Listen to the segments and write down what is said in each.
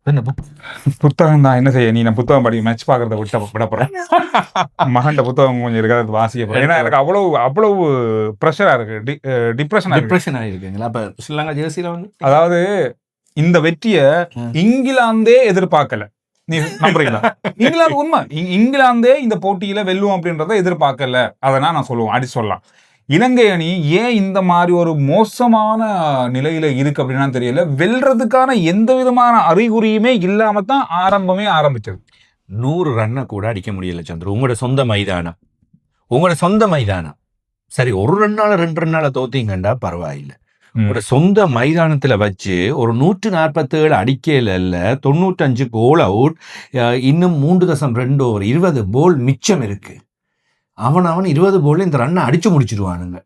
என்ன புத்தகம் தான், என்ன செய்ய நீ நான் புத்தகம் படி மேட்ச் பாக்குறத விட போறேன். மகன் புத்தகம் கொஞ்சம் இருக்காது வாசிக்க போறேன். ஏன்னா எனக்கு அவ்வளவு ப்ரெஷரா இருக்கு, டிப்ரெஷன் ஆகிருக்குங்களா? அப்ப ஸ்ரீலங்கா ஜெர்சியில வந்து அதாவது இந்த வெற்றிய இங்கிலாந்தே எதிர்பார்க்கல. நீ நம்புறீங்களா? இங்கிலாந்து உண்மை, இங்கிலாந்தே இந்த போட்டியில வெல்லும் அப்படின்றத எதிர்பார்க்கல. அதனா நான் சொல்லுவோம், அடி சொல்லலாம். இலங்கை அணி ஏன் இந்த மாதிரி ஒரு மோசமான நிலையில இருக்கு அப்படின்னா தெரியல. வெல்றதுக்கான எந்த விதமான அறிகுறியுமே இல்லாம தான் ஆரம்பிச்சது. 100 ரன்னை கூட அடிக்க முடியல சந்திர. உங்களோட சொந்த மைதானம் சரி, 1 ரன்னால 2 ரன்னால தோத்தீங்கண்டா பரவாயில்லை. ஒரு சொந்த மைதானத்துல வச்சு ஒரு 147 அடிக்கையில 95 கோல் அவுட், இன்னும் 3.2 ஓவர், 20 போல் மிச்சம் இருக்கு. அவன் 20 போல இந்த ரன்னை அடிச்சு முடிச்சிருவானுங்க.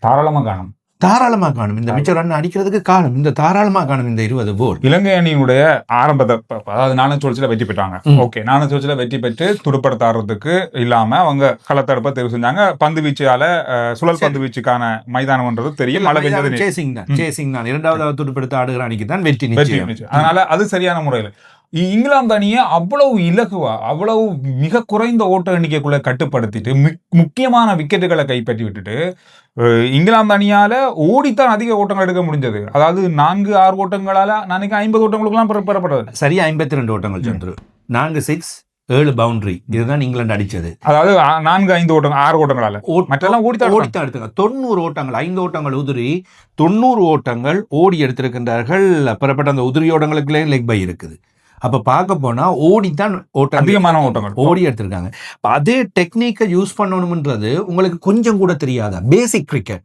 தாராளமா காணும் இந்த மிச்ச ரன் அடிக்கிறதுக்கு காணும், இந்த தாராளமா காணும் இந்த 20 போல். இலங்கை அணியினுடைய ஆரம்பத்தை, அதாவது நானும் சொல்ச்சில வெற்றி பெற்றாங்க. ஓகே, நானும் சொல்ச்சில வெற்றி பெற்று துடுப்படுத்தாடுறதுக்கு இல்லாம அவங்க களத்தடுப்பை தேர்வு செஞ்சாங்க. பந்து வீச்சால சுழல் பந்து வீச்சுக்கான மைதானம்ன்றது தெரியும். மழை பெஞ்சது சேசிங் தான் இரண்டாவது துடுப்படுத்த ஆடுகிற அணிக்கு தான் வெற்றி. அதனால அது சரியான முறையில் இங்கிலாந்து அணியை அவ்வளவு இலகுவா, அவ்வளவு மிக குறைந்த ஓட்ட எண்ணிக்கைக்குள்ள கட்டுப்படுத்திட்டு முக்கியமான விக்கெட்டுகளை கைப்பற்றி விட்டுட்டு இங்கிலாந்து அணியால ஓடித்தான் அதிக ஓட்டங்கள் எடுக்க முடிஞ்சது. அதாவது 4-6 ஓட்டங்களால நாளைக்கு 50 ஓட்டங்களுக்குலாம் பெறப்பட்டது. சரியா 52 ஓட்டங்கள் சந்திரு, 4 6 7 பவுண்டரி, இதுதான் இங்கிலாந்து அடிச்சது. அதாவது 4-5 ஓட்டங்கள் 6 ஓட்டங்களால மற்றெல்லாம் ஓடித்தான் எடுத்தாங்க. 90 ஓட்டங்கள், 5 ஓட்டங்கள் உதிரி, 90 ஓட்டங்கள் ஓடி எடுத்திருக்கின்றார்கள். பெறப்பட்ட அந்த உதிரி ஓட்டங்களுக்குள்ளே லெக் பை இருக்குது. அப்ப பார்க்க போனா ஓடித்தான் அதிகமான ஓட்டங்கள் ஓடி எடுத்திருக்காங்க. அதே டெக்னிக்கை யூஸ் பண்ணணும்ன்றது உங்களுக்கு கொஞ்சம் கூட தெரியாதா? பேசிக் கிரிக்கெட்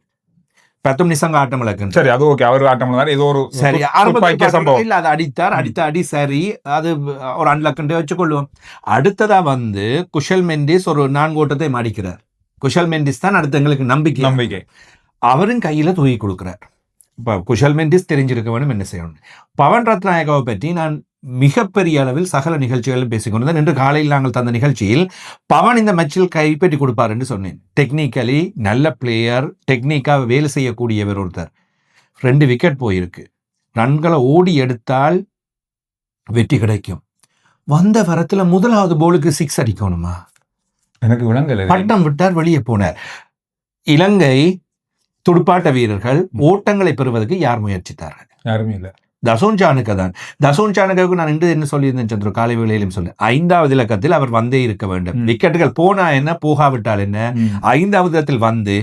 10 நிமிஷம் ஆட்டம் இழக்கு. சரி, அது ஓகே, அவர் ஆட்டம் ஏதோ ஒரு சரி இல்ல, அதை அடித்தார், அடித்த அடி சரி, அது ஒரு அன்லக்குன்னு வச்சுக்கொள்வோம். அடுத்ததா வந்து குஷல் மெண்டிஸ் ஒரு 4 ஓட்டத்தை மாடிக்கிறார். குஷல் மெண்டிஸ் தான் அடுத்த எங்களுக்கு நம்பிக்கை. அவரும் கையில தூக்கி கொடுக்கிறார். இப்ப குஷல் மெண்டிஸ் தெரிஞ்சிருக்க வேணும் என்ன செய்யணும். பவன் ரத்நாயகாவை பற்றி நான் மிகப்பெரிய அளவில் சகல நிகழ்ச்சிகளும் பேசிக்கொண்டிருந்தேன். இன்று காலையில் நாங்கள் தந்த நிகழ்ச்சியில் பவன் இந்த மேட்சில் கைப்பற்றி கொடுப்பார் என்று சொன்னேன். டெக்னிக்கலி நல்ல பிளேயர், டெக்னிக்காக வேலை செய்யக்கூடியவர் ஒருத்தர். 2 விக்கெட் போயிருக்கு. ரன்களை ஓடி எடுத்தால் வெற்றி கிடைக்கும். வந்த வரத்துல முதலாவது போலுக்கு 6 அடிக்கணுமா? எனக்கு விளங்கல. பட்டம் விட்டார், வெளியே போனார். இலங்கை துடுப்பாட்ட வீரர்கள் ஓட்டங்களை பெறுவதற்கு யார் முயற்சித்தார்கள்? யாருமே இல்லை. தசோன் சாணுக்க தான். தசோன் சாணுக்கு நான் இன்று என்ன சொல்லியிருந்தேன் சந்திர, காலை வேளையிலும் சொல்ல, 5வது இலக்கத்தில் அவர் வந்தே இருக்க வேண்டும். விக்கெட்டுகள் போனா என்ன, போகாவிட்டால் என்ன, 5வது இடத்தில் வந்து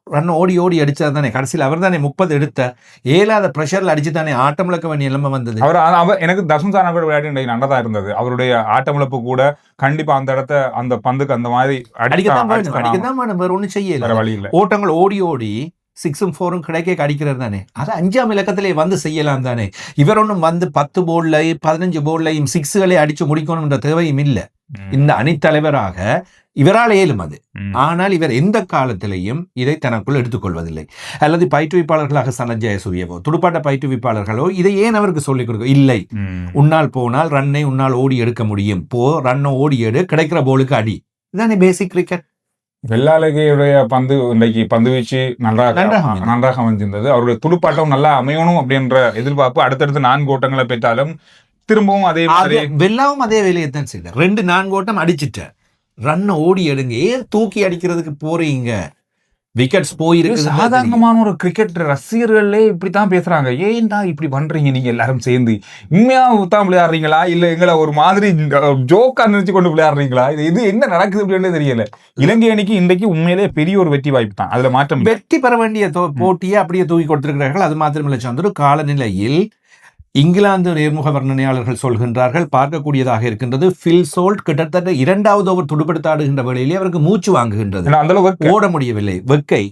ரன் ஓடி அடிச்சது தானே. கடைசியில் அவர் தானே 30 எடுத்த. 7வது பிரஷர்ல அடிச்சு தானே ஆட்டம் இழக்க வேண்டிய நிலைமை வந்தது. அவர் எனக்கு தசன் சாணக்க விளையாட்டு நல்லதா இருந்தது. அவருடைய ஆட்டம் இழப்பு கூட கண்டிப்பா அந்த இடத்த, அந்த பந்துக்கு அந்த மாதிரி அடிக்கத்தான் வேணும், வேற ஒன்றும் செய்யல. வழி இல்லை. ஓட்டங்கள் ஓடி 6ம் 4ம் கிடைக்க அடிக்கிறது தானே. அது 5ஆம் இலக்கத்திலே வந்து செய்யலாம் தானே. இவர் ஒன்றும் வந்து 10 போர்ட்லையும் 15 போர்ட்லையும் 6களை அடிச்சு முடிக்கணும் என்ற தேவையும் இல்லை. இந்த அணித்தலைவராக இவரால் ஏலும் அது. ஆனால் இவர் எந்த காலத்திலையும் இதை தனக்குள் எடுத்துக்கொள்வதில்லை. அல்லது பயிற்றுவிப்பாளர்களாக சனஞ்சய சூரியவோ, துடுப்பாட்ட பயிற்றுவிப்பாளர்களோ இதை ஏன் அவருக்கு சொல்லிக் கொடுக்க இல்லை. உன்னால் போனால் ரன்னை உன்னால் ஓடி எடுக்க முடியும், ரன்னை ஓடி எடு, கிடைக்கிற போலுக்கு அடி. இதுதானே பேசிக் கிரிக்கெட். வெள்ளாலகையுடைய இன்றைக்கு பந்து வீச்சு நன்றாக அமைந்திருந்தது. அவருடைய துடுப்பாட்டம் நல்லா அமையணும் அப்படின்ற எதிர்பார்ப்பு. அடுத்தடுத்து 4 ஓட்டங்களை பெற்றாலும் திரும்பவும் அதே வெள்ளாவும் அதே வேலையைத்தான் செய்தார். 2 4 ஓட்டம் அடிச்சுட்ட, ரன்னை ஓடி எடுங்க, ஏன் தூக்கி அடிக்கிறதுக்கு போறீங்க? விக்கெட்ஸ் போயிருக்கு. சாதாரணமான ஒரு கிரிக்கெட் ரசிகர்களே இப்படித்தான் பேசுறாங்க. ஏன்டா இப்படி பண்றீங்க நீங்க எல்லாரும் சேர்ந்து? உண்மையா தான் விளையாடுறீங்களா இல்ல எங்களை ஒரு மாதிரி ஜோக்கா நினைச்சு கொண்டு விளையாடுறீங்களா? இது என்ன நடக்குது அப்படின்னு தெரியல. இலங்கை அணிக்கு இன்றைக்கு உண்மையிலே பெரிய ஒரு வெற்றி வாய்ப்பு தான். அதுல மாற்றம். வெற்றி பெற வேண்டிய போட்டியை அப்படியே தூக்கி கொடுத்திருக்கிறார்கள். அது மாத்திரமில்லை சந்துரு, காலநிலையில் இங்கிலாந்து நேர்முக வர்ணனையாளர்கள் சொல்கின்றார்கள், பார்க்கக்கூடியதாக இருக்கின்றது. ஃபில் சோல்ட் கிட்டத்தட்ட 2வது ஓவர் துடுப்படுத்தாடுகின்ற வேளையிலே அவருக்கு மூச்சு வாங்குகின்றது, ஓட முடியவில்லை. வெக்கை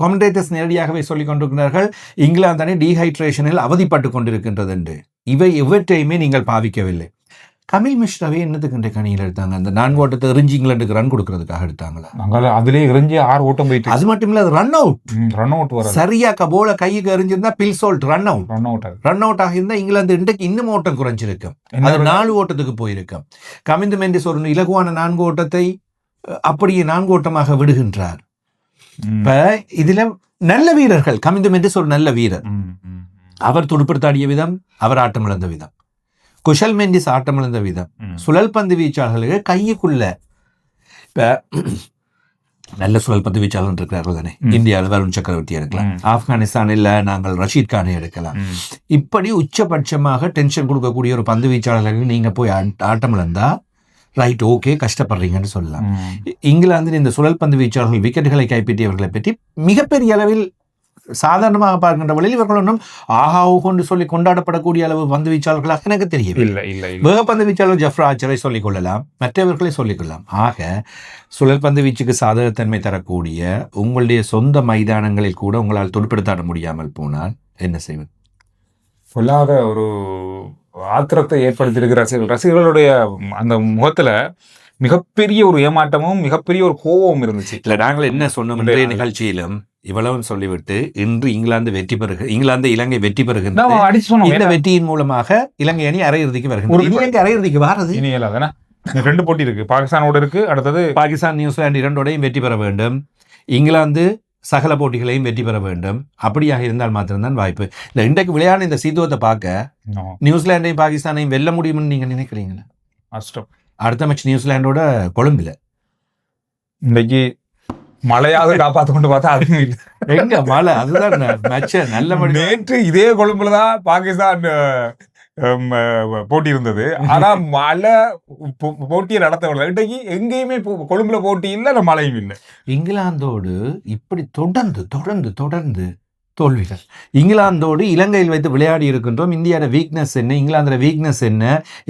காமெண்டேட்டர்ஸ் நேரடியாகவே சொல்லிக் கொண்டிருக்கிறார்கள், இங்கிலாந்து அணி டீஹைட்ரேஷனில் அவதிப்பட்டு கொண்டிருக்கின்றது என்று. இவற்றையுமே நீங்கள் பாவிக்கவில்லை. கமில் மிஸ்ராவே என்னத்துக்கு கணியில் எடுத்தாங்க? அந்த 4 ஓட்டத்தை எரிஞ்சு இங்கிலாந்துக்கு ரன் கொடுக்கறதுக்காக எடுத்தாங்களா? அதுலேயே எரிஞ்சு 6 ஓட்டம் போயிட்டு. அது மட்டும் இல்ல, ரன் அவுட் வர சரியா போல கைக்கு எரிஞ்சிருந்தா பில் சோல்ட் ரன் அவுட் ஆகியிருந்தா இங்கிலாந்து இன்றைக்கு இன்னும் ஓட்டம் குறைஞ்சிருக்கும். அது 4 ஓட்டத்துக்கு போயிருக்கும். கமிந்து மெண்டிஸ் ஒரு இலகுவான 4 ஓட்டத்தை அப்படியே 4 ஓட்டமாக விடுகின்றார். இப்ப இதுல நல்ல வீரர்கள், கமிந்து மெண்டிஸ் ஒரு நல்ல வீரர். அவர் துடுப்படுத்தாடிய விதம், அவர் ஆட்டம் இழந்த விதம், குஷல் மெண்டிஸ் ஆட்டமிழந்த விதம், சுழல் பந்து வீச்சாளர்களுக்கு கையுக்குள்ள இப்ப நல்ல சுழல் பந்து வீச்சாளர் இருக்கிறார்கள் தானே. இந்தியாவில் வருண் சக்கரவர்த்தி எடுக்கலாம், ஆப்கானிஸ்தானில் நாங்கள் ரஷீத் கானை எடுக்கலாம். இப்படி உச்சபட்சமாக டென்ஷன் கொடுக்கக்கூடிய ஒரு பந்து வீச்சாளர்களுக்கு நீங்க போய் ஆட்டம் இழந்தா ரைட், ஓகே, கஷ்டப்படுறீங்கன்னு சொல்லலாம். இங்கிலாந்தில் இந்த சுழல் பந்து வீச்சாளர்கள் விக்கெட்டுகளை கைப்பற்றியவர்களை பற்றி மிகப்பெரிய அளவில் சாதாரணமாக பார்க்கின்ற வழியில் இவர்கள் ஒன்றும் ஆஹா கொண்டு சொல்லி கொண்டாடப்படக்கூடிய அளவு பந்து வீச்சாளர்களாக எனக்கு தெரியவில்லை. வேகப்பந்து வீச்சாளர் ஜஃப்ரா ஆச்சரை சொல்லிக் கொள்ளலாம், மற்றவர்களை சொல்லிக் கொள்ளலாம். ஆக சுழல் பந்து வீச்சுக்கு சாதகத்தன்மை தரக்கூடிய உங்களுடைய சொந்த மைதானங்களில் கூட உங்களால் துடுப்படுத்தாட முடியாமல் போனால் என்ன செய்வது? சொல்லாத ஒரு ஆத்திரத்தை ஏற்படுத்தியிருக்கிற ரசிகர்களுடைய அந்த முகத்துல மிகப்பெரிய ஒரு ஏமாற்றமும் மிகப்பெரிய ஒரு கோபமும் இருந்துச்சு. இல்ல, நாங்கள் என்ன சொன்னோம் நிகழ்ச்சியிலும் இவ்வளவு சொல்லிவிட்டு இன்று இங்கிலாந்து இலங்கை வெற்றி பெறுகின்ற இந்த வெற்றியின் மூலமாக இலங்கை அணி அரையிறுதிக்கு வருகிறது. இலங்கை அரையிறுதிக்கு வாரது இனி இல்லாதானே, 2 போட்டி இருக்கு, பாகிஸ்தானோட இருக்கு, அடுத்தது பாகிஸ்தான் நியூசிலாந்து 2ஓடையும் வெற்றி பெற வேண்டும். இங்கிலாந்து சகல போட்டிகளையும் வெற்றி பெற வேண்டும். அப்படியாக இருந்தால் மாத்திரம்தான் வாய்ப்பு. இல்லை, இன்றைக்கு விளையாட இந்த சீத்துவத்தை பார்க்க நியூசிலாண்டையும் பாகிஸ்தானையும் வெல்ல முடியும்னு நீங்க நினைக்கிறீங்களா? கஷ்டம். அடுத்த மேட்ச் நியூசிலாண்டோட கொழும்புல. இன்றைக்கு மழையாக காப்பாற்ற கொண்டு பார்த்தா அதுவும் இல்லை. எங்க மழை? அதுதான் மேட்ச் நல்ல மழை. நேற்று இதே கொழும்புலதான் பாகிஸ்தான் போட்டி இருந்தது. ஆனா மழை போட்டியை நடத்தவில்லை. இன்றைக்கு எங்கேயுமே கொழும்புல போட்டி இல்லை, மழையும் இல்லை. இங்கிலாந்தோடு இப்படி தொடர்ந்து தோல்விகள். இங்கிலாந்தோடு இலங்கையில் வைத்து விளையாடி இருக்கின்றோம். இந்தியாவோட வீக்னஸ் என்ன, இங்கிலாந்தோட வீக்னஸ்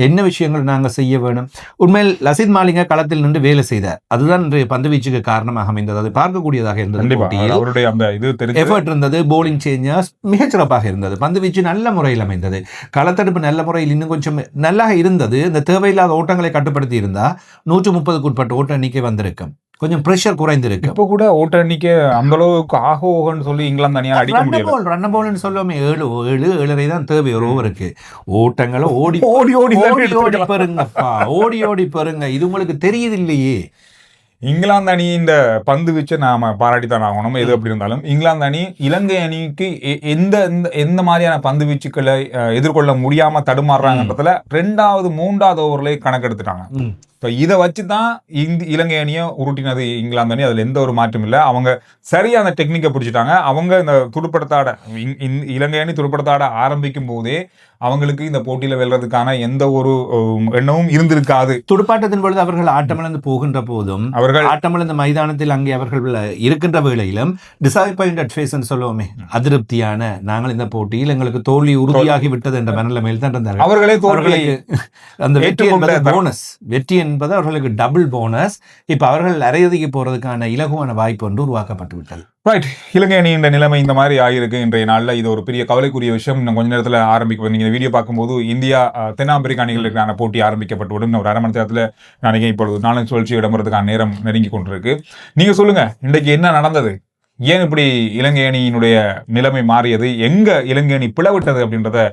என்ன விஷயங்கள் நாங்கள் செய்ய வேணும்? உண்மையில் லசித் மாலிங்க களத்தில் நின்று வேலை செய்தார். அதுதான் இன்றைய பந்து வீச்சுக்கு காரணமாக அமைந்தது. அது பார்க்கக்கூடியதாக இருந்தது. எஃபர்ட் இருந்தது, போலிங் சேஞ்சர்ஸ் மிகச்சிறப்பாக இருந்தது, பந்து வீச்சு நல்ல முறையில் அமைந்தது, களத்தடுப்பு நல்ல முறையில் இன்னும் கொஞ்சம் நல்லா இருந்தது. இந்த தேவையில்லாத ஓட்டங்களை கட்டுப்படுத்தி இருந்தா 130க்கு உட்பட்ட ஓட்ட எண்ணிக்கை வந்திருக்கும். கொஞ்சம் பிரஷர் குறைந்திருக்கு. இப்ப கூட ஓட்ட எண்ணிக்கை அந்த அளவுக்கு ஆகோன்னு சொல்லி இங்கிலாந்து அணியால் அடிக்க முடியல. ரன் பால்னு சொல்லுவோமே 7 தான் தேவை ஒரு ஓவருக்கு. ஓட்டங்களை ஓடி பெறுங்க. இது உங்களுக்கு தெரியுது இல்லையே. இங்கிலாந்து அணி இந்த பந்து வீச்சை நாம பாராட்டித்தான் ஆகணும். எது அப்படி இருந்தாலும் இங்கிலாந்து அணி இலங்கை அணிக்கு எந்த மாதிரியான பந்து வீச்சுக்களை எதிர்கொள்ள முடியாம தடுமாறுறாங்கன்றதுல 2வது 3வது ஓவர்ல கணக்கெடுத்துட்டாங்க. இப்போ இதை வச்சு தான் இலங்கை அணியை உருட்டினது இங்கிலாந்து அணி. அதில் எந்த ஒரு மாற்றம் இல்லை. அவங்க சரியாக அந்த டெக்னிக்கை பிடிச்சிட்டாங்க. அவங்க இந்த துடுப்படுத்தாட இலங்கை அணி துடுப்படுத்தாட ஆரம்பிக்கும் போதே அவங்களுக்கு இந்த போட்டியில வெல்றதுக்கான எந்த ஒரு எண்ணமும் இருந்திருக்காது. துடுப்பாட்டத்தின் பொழுது அவர்கள் ஆட்டமிழந்து போகின்ற போதும், அவர்கள் ஆட்டமிழந்த மைதானத்தில் அங்கே அவர்கள் இருக்கின்ற வேளையிலும் டிசப்பாயிண்டட் ஃபேஸ்ன்னு சொல்லுவோமே, அதிருப்தியான, நாங்கள் இந்த போட்டியில் எங்களுக்கு தோல்வி உறுதியாகி விட்டது என்ற மனநிலைமையில் தான் இருந்தார்கள். அவர்களே தோல்வியை அந்த வெற்றி என்பது போனஸ், வெற்றி என்பது அவர்களுக்கு டபுள் போனஸ். இப்ப அவர்கள் அரையிறுதிக்கு போறதுக்கான இலகுவான வாய்ப்பு ஒன்று உருவாக்கப்பட்டு விட்டது. ரைட், இலங்கை அணி இந்த நிலைமை இந்த மாதிரி ஆகிருக்கு இன்றைய நாளில். இது ஒரு பெரிய கவலைக்குரிய விஷயம். இன்னும் கொஞ்ச நேரத்தில் ஆரம்பிக்க நீங்க வீடியோ பார்க்கும்போது இந்தியா தென்னாப்பிரிக்கா அணிகளுக்கான போட்டி ஆரம்பிக்கப்பட்டுவிடும். ஒரு 1/2 மணி நேரத்தில் நினைக்கிறேன். இப்பொழுது நாளை சுழற்சி இடம்பெறதுக்கான நேரம் நெருங்கி கொண்டிருக்கு. நீங்க சொல்லுங்க, இன்றைக்கு என்ன நடந்தது? ஏன் இப்படி இலங்கை அணியினுடைய நிலைமை மாறியது? எங்க இலங்கை அணி பிளவிட்டது அப்படின்றத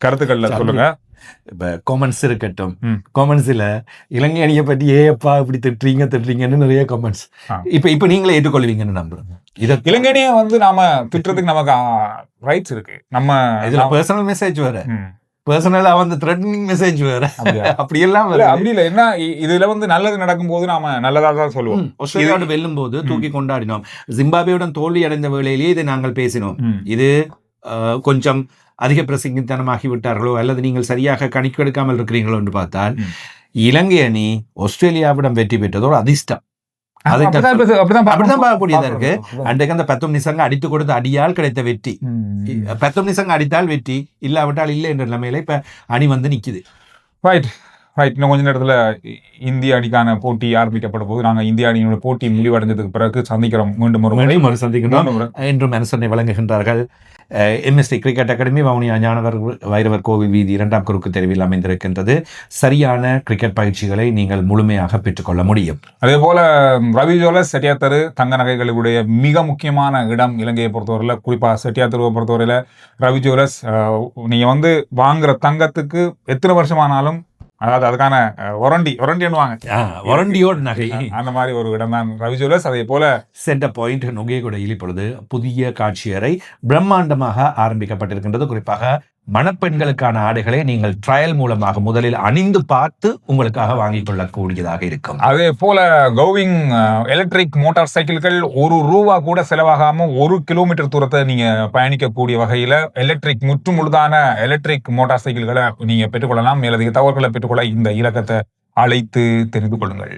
கருத்துக்கள்ல சொல்லுங்க. இப்ப கமெண்ட்ஸ் இருக்கட்டும், கமெண்ட்ஸ்ல இலங்கை அணியை பற்றி ஏப்பா இப்படி திட்டுறீங்கன்னு நிறைய கமெண்ட்ஸ். இப்ப நீங்களே ஏற்றுக்கொள்வீங்கன்னு நம்புறேன். இலங்கை அணியை நாம திட்டுறதுக்கு நமக்கு ரைட்ஸ் இருக்கு. நம்ம இதுல பர்சனல் மெசேஜ் வேற, பர்சனலா வந்து த்ரெட்டனிங் மெசேஜ் வேற, அப்படி எல்லாம் அப்படி இல்ல. என்ன இதுல நல்லது நடக்கும் போது நாம நல்லதா தான் சொல்லுவோம். ஆஸ்திரேலியாவோட வெல்லும் போது தூக்கி கொண்டாடினோம். ஜிம்பாப்வேயுடன் தோல்வி அடைந்த வேளையிலேயே இதை நாங்கள் பேசினோம். இது கொஞ்சம் அதிக பிரசங்கித்தனமாகி விட்டார்களோ அல்லது நீங்கள் சரியாக கணிக்கெடுக்காமல் இருக்கிறீங்களோ என்று பார்த்தால், இலங்கை அணி ஆஸ்திரேலியாவிடம் வெற்றி பெற்றதோடு அதிர்ஷ்டம். அப்படிதான் பார்க்கக்கூடியதா இருக்கு. அன்றைக்கு அந்த 10 நிமிஷங்க அடித்து கொடுத்த அடியால் கிடைத்த வெற்றி. 10 நிமிஷங்க அடித்தால் வெற்றி, இல்லாவிட்டால் இல்லை என்ற நிலைமையில இப்ப அணி நிக்குது. ரைட், இன்னும் கொஞ்ச நேரத்துல இந்திய அணிக்கான போட்டி ஆரம்பிக்கப்பட போது நாங்கள் இந்திய அணியோட போட்டி முடிவடைஞ்சதுக்கு பிறகு சந்திக்கிறோம். மீண்டும் சந்திக்கிறோம். இன்றும் அரசனை வழங்குகின்றார்கள் MST கிரிக்கெட் அகாடமி, வவுனியா ஞானவர் வைரவர் கோவில் வீதி 2ஆம் குறுக்கு தெருவில் அமைந்திருக்கின்றது. சரியான கிரிக்கெட் பயிற்சிகளை நீங்கள் முழுமையாக பெற்றுக்கொள்ள முடியும். அதே போல ரவி ஜுவல்லர்ஸ் செட்டியாத்தரு தங்க நகைகளுடைய மிக முக்கியமான இடம் இலங்கையை பொறுத்தவரையில், குறிப்பாக செட்டியாத்தருவை பொறுத்தவரையில் ரவி ஜுவல்லர்ஸ் நீங்க வாங்குற தங்கத்துக்கு எத்தனை வருஷமானாலும், அதாவது அதுக்கான ஒரண்டியோட நகை, அந்த மாதிரி ஒரு இடம் தான் ரவி ஜுவல்லர்ஸ். அதே போல சென்டர் பாயிண்ட் நுகையகுடையில் இப்பொழுது புதிய காட்சி அறை பிரம்மாண்டமாக ஆரம்பிக்கப்பட்டிருக்கின்றது. குறிப்பாக மணப்பெண்களுக்கான ஆடைகளை நீங்கள் ட்ரையல் மூலமாக முதலில் அணிந்து பார்த்து உங்களுக்காக வாங்கிக் கொள்ளக்கூடியதாக இருக்கும். அதே போல கோவிங் எலக்ட்ரிக் மோட்டார் சைக்கிள்கள் ₹1 கூட செலவாகாம 1 கிலோமீட்டர் தூரத்தை நீங்க பயணிக்கக்கூடிய வகையில எலக்ட்ரிக் முழுதான எலக்ட்ரிக் மோட்டார் சைக்கிள்களை நீங்க பெற்றுக்கொள்ளலாம். மேலதிக தகவல்களை பெற்றுக்கொள்ள இந்த இலக்கத்தை அழைத்து தெரிந்து கொள்ளுங்கள்.